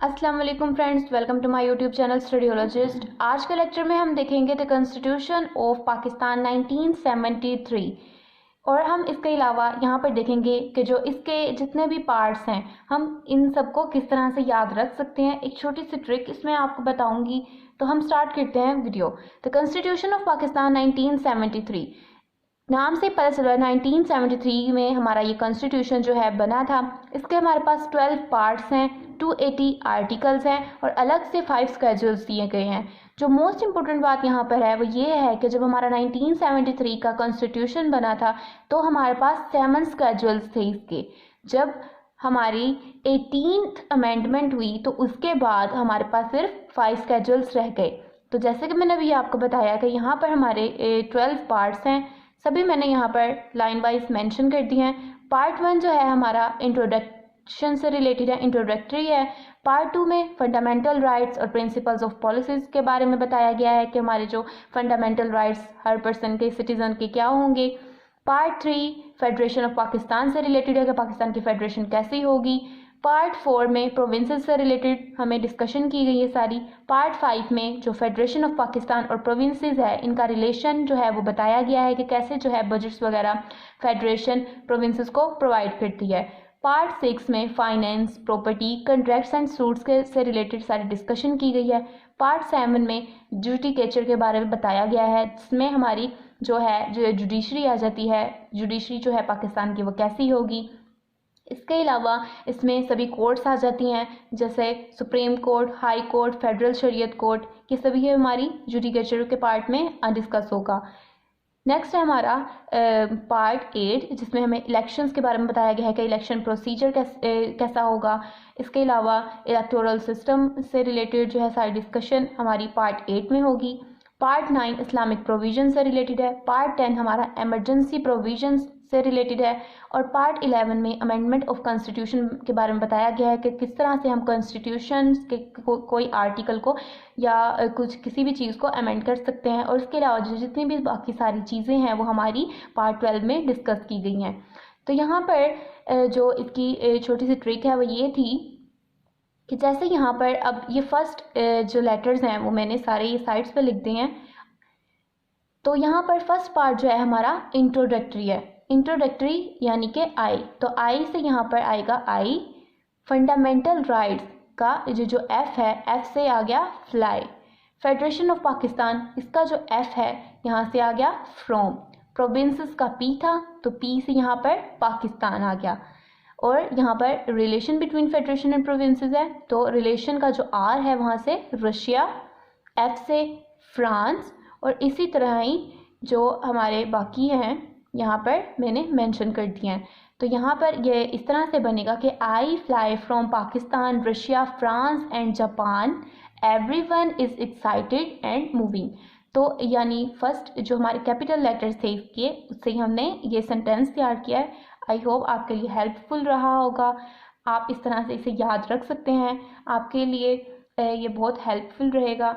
अस्सलाम वालेकुम friends, welcome to my YouTube channel studiologist. आज के लेक्चर में हम देखेंगे द कॉन्स्टिट्यूशन ऑफ पाकिस्तान 1973 और हम इसके अलावा यहाँ पर देखेंगे कि जो इसके जितने भी पार्ट्स हैं हम इन सबको किस तरह से याद रख सकते हैं। एक छोटी सी ट्रिक इसमें आपको बताऊंगी। तो हम स्टार्ट करते हैं video. The constitution of Pakistan 1973 नाम से पता चला 1973 में हमारा ये कॉन्स्टिट्यूशन जो है बना था। इसके हमारे पास 12 पार्ट्स हैं, 280 आर्टिकल्स हैं और अलग से 5 स्केड्यूल्स दिए गए हैं। जो मोस्ट इम्पोर्टेंट बात यहाँ पर है वो ये है कि जब हमारा 1973 का कॉन्स्टिट्यूशन बना था तो हमारे पास 7 स्केड्यूल्स थे इसके। जब हमारी 18th अमेंडमेंट हुई तो उसके बाद हमारे पास सिर्फ 5 स्केड्यूल्स रह गए। तो जैसे कि मैंने अभी आपको बताया कि यहाँ पर हमारे 12 पार्ट्स हैं, सभी मैंने यहाँ पर लाइन वाइज मेंशन कर दी हैं। पार्ट 1 जो है हमारा इंट्रोडक्शन से रिलेटेड है, इंट्रोडक्टरी है। पार्ट 2 में फंडामेंटल राइट्स और प्रिंसिपल्स ऑफ पॉलिसीज़ के बारे में बताया गया है कि हमारे जो फंडामेंटल राइट्स हर पर्सन के, सिटीज़न के क्या होंगे। पार्ट 3 फेडरेशन ऑफ पाकिस्तान से रिलेटेड है कि पाकिस्तान की फेडरेशन कैसी होगी। पार्ट 4 में प्रोविंसेस से रिलेटेड हमें डिस्कशन की गई है सारी। पार्ट 5 में जो फेडरेशन ऑफ पाकिस्तान और प्रोविंसेस है इनका रिलेशन जो है वो बताया गया है कि कैसे जो है बजट्स वगैरह फेडरेशन प्रोविंसेस को प्रोवाइड करती है। पार्ट 6 में finance, property, contracts and suits के से रिलेटेड सारी डिस्कशन की गई है। पार्ट 7 में जुडिकेचर के बारे में बताया गया है, जिसमें हमारी जो जुडिशरी आ जाती है। जुडिशरी जो है पाकिस्तान की वो कैसी होगी। इसके अलावा इसमें सभी कोर्ट्स आ जाती हैं, जैसे supreme court, high court, federal शरीयत कोर्ट, ये सभी हमारी जुडिकेचर के पार्ट में डिस्कस होगा। नेक्स्ट है हमारा पार्ट 8, जिसमें हमें इलेक्शंस के बारे में बताया गया है कि इलेक्शन प्रोसीजर कैसा होगा। इसके अलावा इलेक्टोरल सिस्टम से रिलेटेड जो है सारी डिस्कशन हमारी पार्ट 8 में होगी। पार्ट 9 इस्लामिक प्रोविजन से रिलेटेड है। पार्ट 10 हमारा एमरजेंसी प्रोविजन से रिलेटेड है और पार्ट 11 में अमेंडमेंट ऑफ कॉन्स्टिट्यूशन के बारे में बताया गया है कि किस तरह से हम कॉन्स्टिट्यूशन के कोई आर्टिकल को या कुछ किसी भी चीज़ को अमेंड कर सकते हैं। और इसके अलावा जो जितनी भी बाकी सारी चीज़ें हैं वो हमारी पार्ट 12 में डिस्कस की गई हैं। तो यहाँ पर जो इसकी छोटी सी ट्रिक है वो ये थी कि जैसे यहाँ पर अब ये फर्स्ट जो लेटर्स हैं वो मैंने सारे ये साइड्स पे लिख दिए हैं। तो यहाँ पर फर्स्ट पार्ट जो है हमारा इंट्रोडक्टरी है। इंट्रोडक्टरी यानी कि आई, तो आई से यहाँ पर आएगा आई। फंडामेंटल राइट्स का जो एफ है, एफ से आ गया फ्लाई। फेडरेशन ऑफ पाकिस्तान, इसका जो एफ है यहाँ से आ गया फ्रॉम। प्रोविंसेस का पी था तो पी से यहाँ पर पाकिस्तान आ गया। और यहाँ पर relation between federation and provinces है तो रिलेशन का जो आर है वहाँ से रशिया, एफ से फ्रांस और इसी तरह ही जो हमारे बाकी हैं यहाँ पर मैंने मेंशन कर दिए हैं। तो यहाँ पर ये इस तरह से बनेगा कि आई fly from Pakistan, Russia, France and Japan, everyone is excited and moving. तो यानी फर्स्ट जो हमारे कैपिटल लेटर्स थे इसके, उससे ही हमने ये सेंटेंस तैयार किया है। आई होप आपके लिए हेल्पफुल रहा होगा। आप इस तरह से इसे याद रख सकते हैं, आपके लिए ये बहुत हेल्पफुल रहेगा।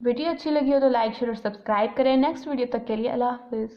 वीडियो अच्छी लगी हो तो लाइक, शेयर और सब्सक्राइब करें। नेक्स्ट वीडियो तक के लिए अल्लाह हाफिज़।